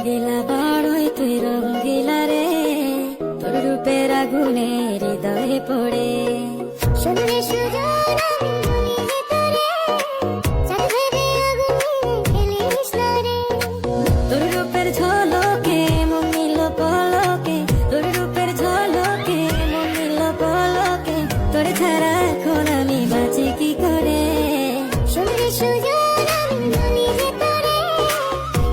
রঙ্গিলা বাড়ই তুই রঙ্গিলা রে, তোর রূপের আগুনে হৃদয়ে পড়ে। শুনলে সুজন আমি বলি যে তোরে, চাঁদ ভেবে আগুনে খেলিস না রে। তোর রূপের ঝলকে মন নিল পলকে, তোর রূপের ঝলকে মন নিল পলকে, তোর ছাড়া এখন আমি বাঁচি কি করে। শুনলে সুজন আমি বলি যে তোরে,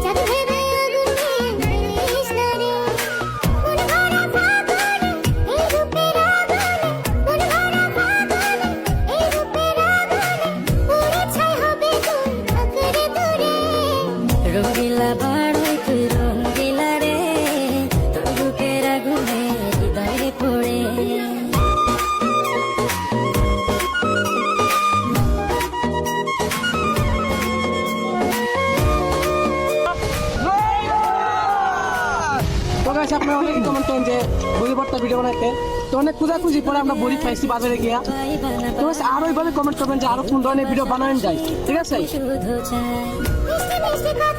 চাঁদ ভেবে আগুনে খেলিস না রে। মন ভরা ফাগুনে এই রূপের আগুনে, মন ভরা ফাগুনে এই রূপের আগুনে, পুড়ে ছাই হবে তুই আঁকড়ে ধরে। রঙ্গিলা বাড়ই তুই রঙ্গিলা রে, তোর রূপের আগুনে হৃদয়ে পড়ে। তো গাইস আপনারা অনেকে কমেন্ট করেন যে বড়ি ভর্তা ভিডিও বানাইতে, তো অনেক খোঁজাখুঁজি পরে আমরা বড়ি পাইছি বাজারে গিয়া। তো গাইস আরো এইভাবে কমেন্ট করবেন যে আরো কোন ধরনের ভিডিও বানানো যায়, ঠিক আছে? শুধু চাই মিষ্টি মিষ্টি কথা